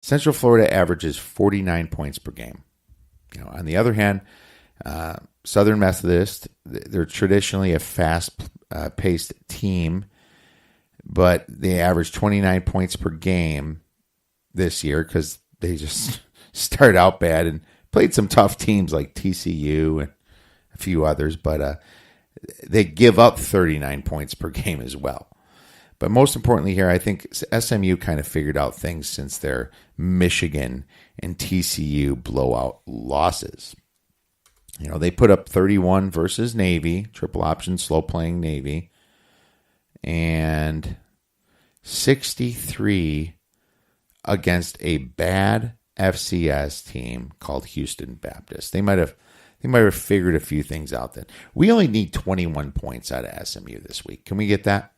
Central Florida averages 49 points per game. On the other hand, Southern Methodist, they're traditionally a fast-paced team, but they average 29 points per game this year because they just started out bad and played some tough teams like TCU and a few others, but they give up 39 points per game as well. But most importantly here, I think SMU kind of figured out things since their Michigan and TCU blowout losses. They put up 31 versus Navy, triple option, slow playing Navy, and 63 against a bad FCS team called Houston Baptist. They might have figured a few things out then. We only need 21 points out of SMU this week. Can we get that?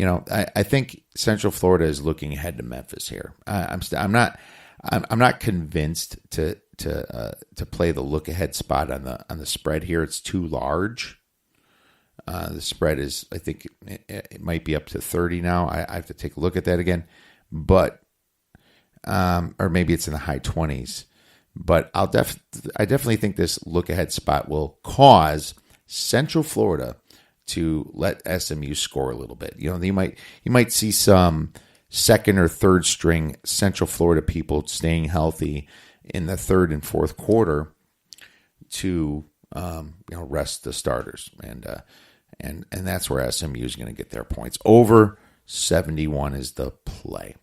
I think Central Florida is looking ahead to Memphis here. I'm not convinced to play the look ahead spot on the spread here. It's too large. The spread is, I think, it might be up to 30 now. I have to take a look at that again, but or maybe it's in the high 20s. But I definitely think this look ahead spot will cause Central Florida to let SMU score a little bit. You might see some second or third string Central Florida people staying healthy in the third and fourth quarter to rest the starters, and that's where SMU is going to get their points. Over 71 is the play.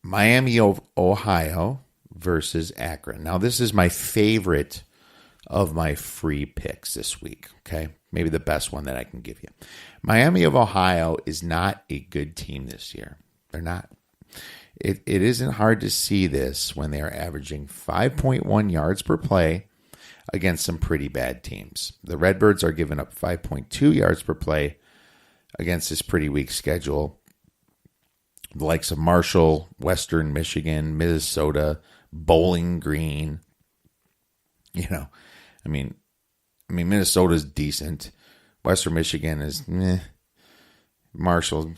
Miami of Ohio versus Akron. Now this is my favorite of my free picks this week. Okay, maybe the best one that I can give you. Miami of Ohio is not a good team this year. They're not. It isn't hard to see this when they are averaging 5.1 yards per play against some pretty bad teams. The Redbirds are giving up 5.2 yards per play against this pretty weak schedule. The likes of Marshall, Western Michigan, Minnesota, Bowling Green. Minnesota's decent. Western Michigan is meh. Marshall,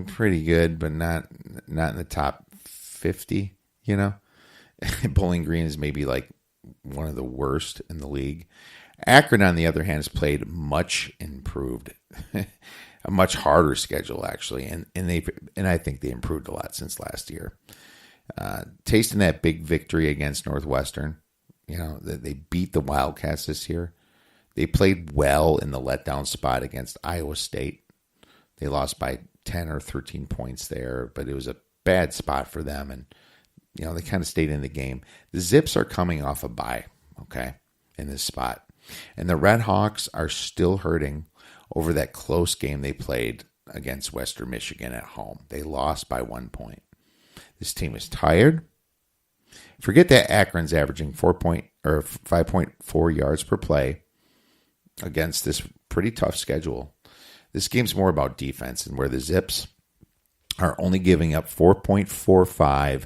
pretty good, but not in the top 50, Bowling Green is maybe like one of the worst in the league. Akron, on the other hand, has played much improved, a much harder schedule, actually, and I think they improved a lot since last year. Tasting that big victory against Northwestern, they beat the Wildcats this year. They played well in the letdown spot against Iowa State. They lost by 10 or 13 points there, but it was a bad spot for them, and they kind of stayed in the game. The Zips are coming off a bye, okay, in this spot. And the Red Hawks are still hurting over that close game they played against Western Michigan at home. They lost by 1 point. This team is tired. Forget that Akron's averaging 5.4 yards per play against this pretty tough schedule. This game's more about defense, and where the Zips are only giving up 4.45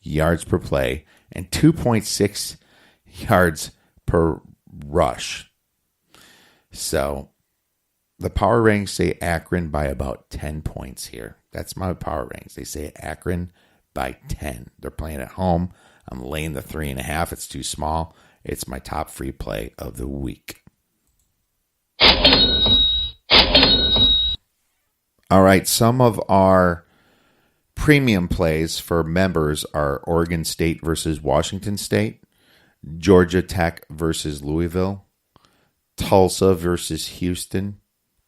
yards per play and 2.6 yards per rush. So the power rankings say Akron by about 10 points here. That's my power rankings. They say Akron by 10. They're playing at home. I'm laying the 3.5. It's too small. It's my top free play of the week. All right, some of our premium plays for members are Oregon State versus Washington State, Georgia Tech versus Louisville, Tulsa versus Houston,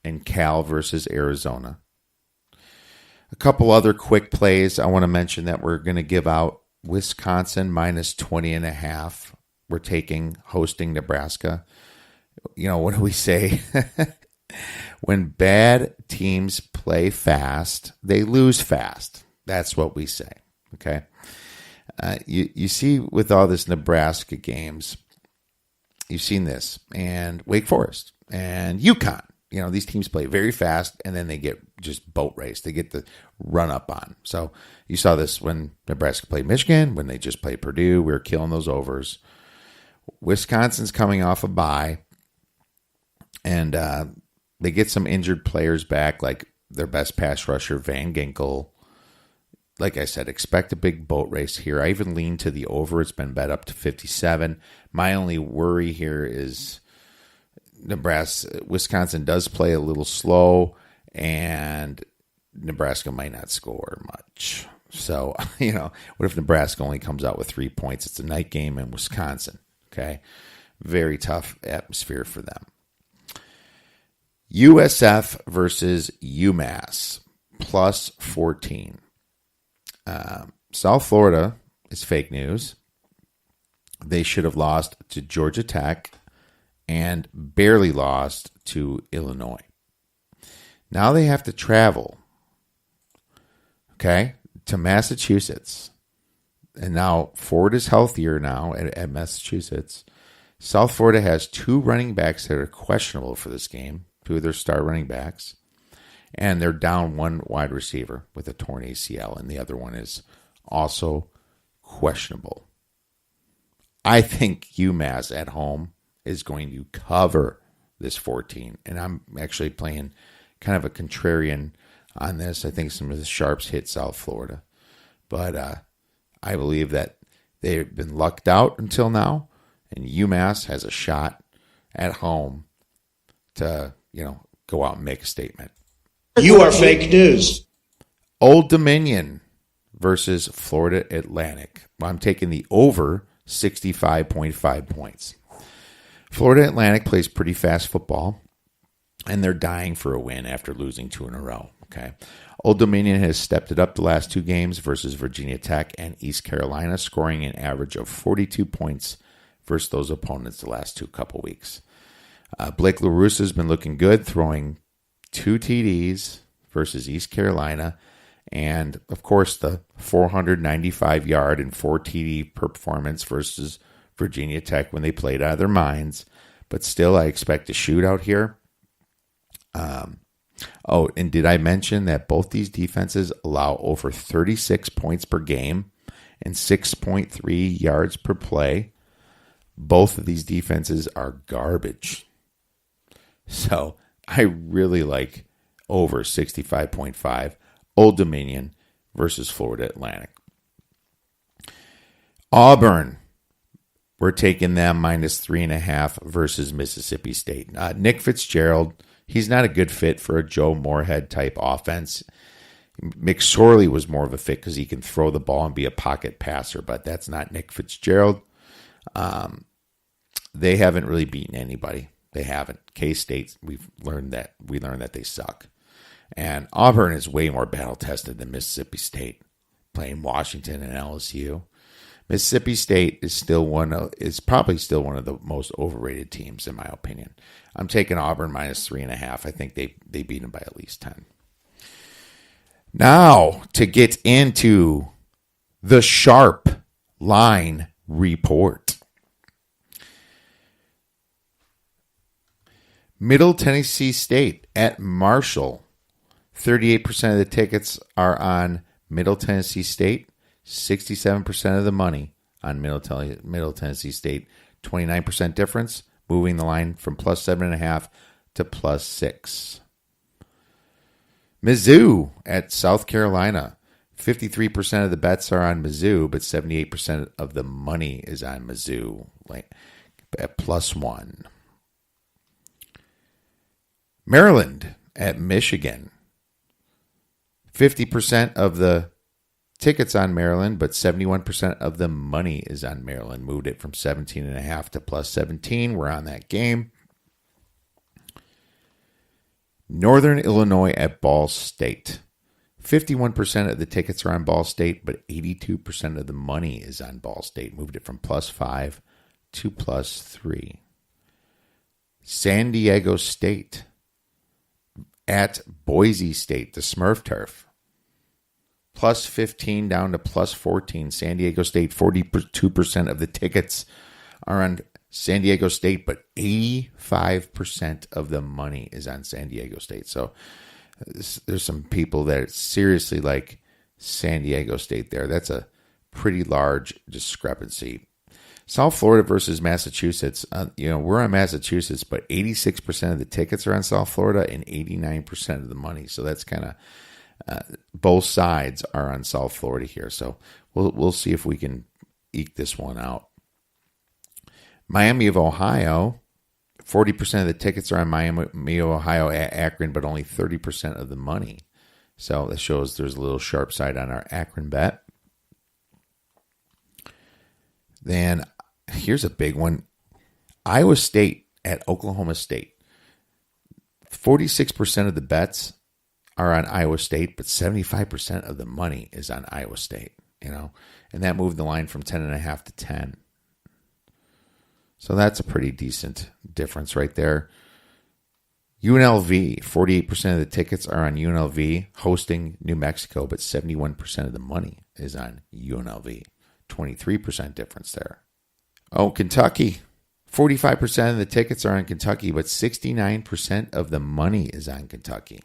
and Cal versus Arizona. A couple other quick plays I want to mention that we're going to give out. Wisconsin minus 20.5. We're taking hosting Nebraska. What do we say? When bad teams play fast, they lose fast. That's what we say. Okay. You see with all this Nebraska games, you've seen this, and Wake Forest and UConn. These teams play very fast, and then they get just boat race. They get the run up on. So you saw this when Nebraska played Michigan, when they just played Purdue. We were killing those overs. Wisconsin's coming off a bye, and they get some injured players back, like their best pass rusher, Van Ginkel. like I said, expect a big boat race here. I even lean to the over. It's been bet up to 57. My only worry here is Wisconsin does play a little slow, and Nebraska might not score much. So, what if Nebraska only comes out with 3 points? It's a night game in Wisconsin. Okay. Very tough atmosphere for them. USF versus UMass, plus 14. South Florida is fake news. They should have lost to Georgia Tech and barely lost to Illinois. Now they have to travel, okay, to Massachusetts. And now Ford is healthier now at Massachusetts. South Florida has 2 running backs that are questionable for this game, 2 of their star running backs. And they're down 1 wide receiver with a torn ACL, and the other one is also questionable. I think UMass at home is going to cover this 14, and I'm actually playing kind of a contrarian on this. I think some of the sharps hit South Florida, but I believe that they've been lucked out until now, and UMass has a shot at home to, go out and make a statement. You are fake news. Old Dominion versus Florida Atlantic. I'm taking the over 65.5 points. Florida Atlantic plays pretty fast football, and they're dying for a win after losing 2 in a row. Okay, Old Dominion has stepped it up the last 2 games versus Virginia Tech and East Carolina, scoring an average of 42 points versus those opponents the last couple weeks. Blake LaRussa has been looking good, throwing 2 TDs versus East Carolina, and of course the 495-yard and 4 TD performance versus Virginia Tech when they played out of their minds. But still, I expect a shootout here. And did I mention that both these defenses allow over 36 points per game and 6.3 yards per play? Both of these defenses are garbage. So I really like over 65.5 Old Dominion versus Florida Atlantic. Auburn, we're taking them minus 3.5 versus Mississippi State. Nick Fitzgerald, he's not a good fit for a Joe Moorhead type offense. McSorley was more of a fit because he can throw the ball and be a pocket passer, but that's not Nick Fitzgerald. They haven't really beaten anybody. They haven't. K-State, we learned that they suck. And Auburn is way more battle tested than Mississippi State, playing Washington and LSU. Mississippi State is probably still one of the most overrated teams in my opinion. I'm taking Auburn minus 3.5. I think they beat them by at least 10. Now to get into the sharp line report. Middle Tennessee State at Marshall. 38% of the tickets are on Middle Tennessee State. 67% of the money on Middle Tennessee State. 29% difference, moving the line from plus 7.5 to plus 6. Mizzou at South Carolina. 53% of the bets are on Mizzou, but 78% of the money is on Mizzou at plus 1. Maryland at Michigan. 50% of the tickets on Maryland, but 71% of the money is on Maryland. Moved it from 17.5 to plus 17. We're on that game. Northern Illinois at Ball State. 51% of the tickets are on Ball State, but 82% of the money is on Ball State. Moved it from plus 5 to plus 3. San Diego State at Boise State, the Smurf Turf. Plus 15 down to plus 14. San Diego State, 42% of the tickets are on San Diego State, but 85% of the money is on San Diego State. So there's some people that seriously like San Diego State there. That's a pretty large discrepancy. South Florida versus Massachusetts. We're on Massachusetts, but 86% of the tickets are on South Florida and 89% of the money. So that's kind of Both sides are on South Florida here, so we'll see if we can eke this one out. Miami of Ohio, 40% of the tickets are on Miami of Ohio at Akron, but only 30% of the money. So that shows there's a little sharp side on our Akron bet. Then here's a big one. Iowa State at Oklahoma State. 46% of the bets are on Iowa State, but 75% of the money is on Iowa State, and that moved the line from 10.5 to 10. So that's a pretty decent difference right there. UNLV, 48% of the tickets are on UNLV hosting New Mexico, but 71% of the money is on UNLV. 23% difference there. Oh, Kentucky. 45% of the tickets are on Kentucky, but 69% of the money is on Kentucky.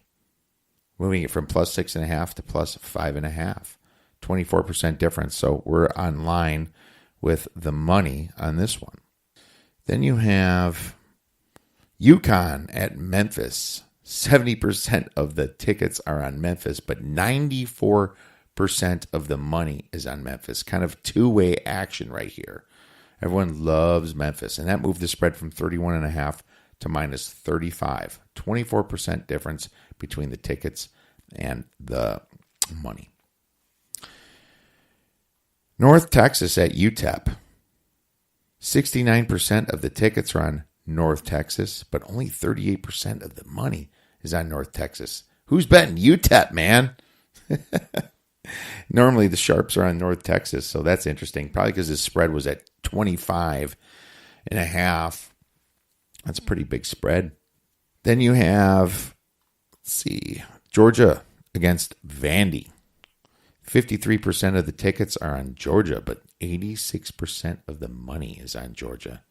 Moving it from plus 6.5 to plus 5.5. 24% difference. So we're on line with the money on this one. Then you have UConn at Memphis. 70% of the tickets are on Memphis, but 94% of the money is on Memphis. Kind of two-way action right here. Everyone loves Memphis, and that moved the spread from 31.5 to minus 35. 24% difference between the tickets and the money. North Texas at UTEP. 69% of the tickets are on North Texas, but only 38% of the money is on North Texas. Who's betting UTEP, man? Normally the sharps are on North Texas, so that's interesting. Probably because his spread was at 25.5. That's a pretty big spread. Then you have, Georgia against Vandy. 53% of the tickets are on Georgia, but 86% of the money is on Georgia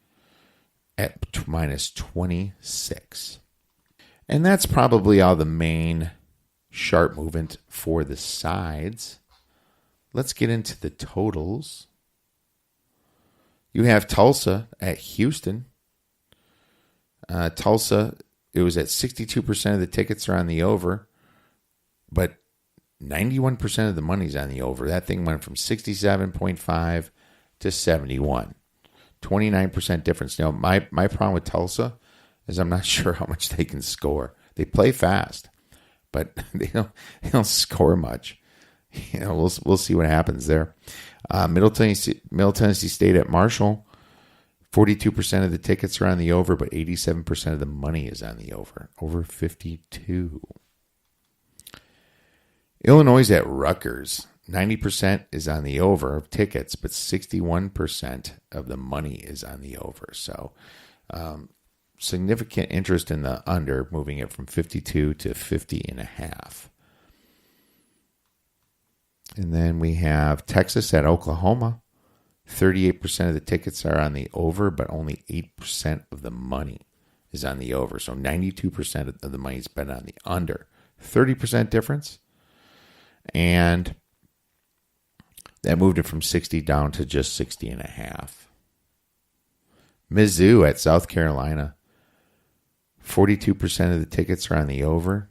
at minus 26. And that's probably all the main sharp movement for the sides. Let's get into the totals. You have Tulsa at Houston. Tulsa, it was at 62% of the tickets are on the over, but 91% of the money's on the over. That thing went from 67.5 to 71. 29% difference. Now, my problem with Tulsa is I'm not sure how much they can score. They play fast, but they don't score much. We'll see what happens there. Middle Tennessee State at Marshall. 42% of the tickets are on the over, but 87% of the money is on the over. Over 52. Illinois at Rutgers. 90% is on the over of tickets, but 61% of the money is on the over. So significant interest in the under, moving it from 52 to 50.5. And then we have Texas at Oklahoma. 38% of the tickets are on the over, but only 8% of the money is on the over. So 92% of the money is bet on the under. 30% difference. And that moved it from 60 down to just 60.5. Mizzou at South Carolina. 42% of the tickets are on the over,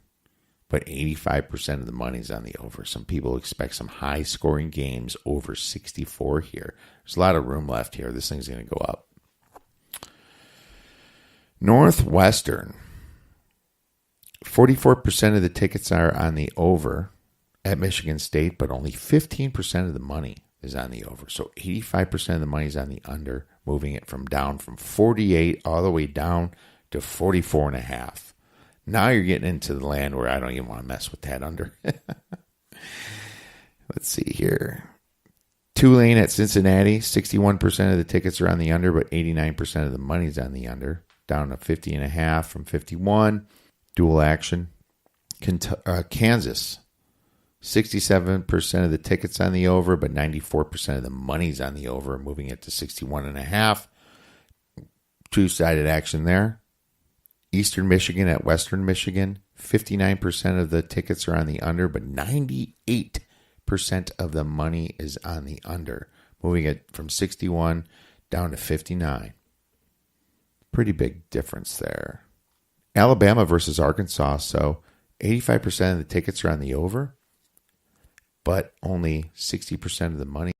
but 85% of the money's on the over. Some people expect some high-scoring games over 64 here. There's a lot of room left here. This thing's going to go up. Northwestern. 44% of the tickets are on the over at Michigan State, but only 15% of the money is on the over. So 85% of the money is on the under, moving it down from 48 all the way down to 44.5. Now you're getting into the land where I don't even want to mess with that under. Let's see here. Tulane at Cincinnati. 61% of the tickets are on the under, but 89% of the money's on the under. Down to 50.5 from 51. Dual action. Kansas. 67% of the tickets on the over, but 94% of the money's on the over, moving it to 61.5. Two-sided action there. Eastern Michigan at Western Michigan. 59% of the tickets are on the under, but 98% of the money is on the under, moving it from 61 down to 59. Pretty big difference there. Alabama versus Arkansas. So 85% of the tickets are on the over, but only 60% of the money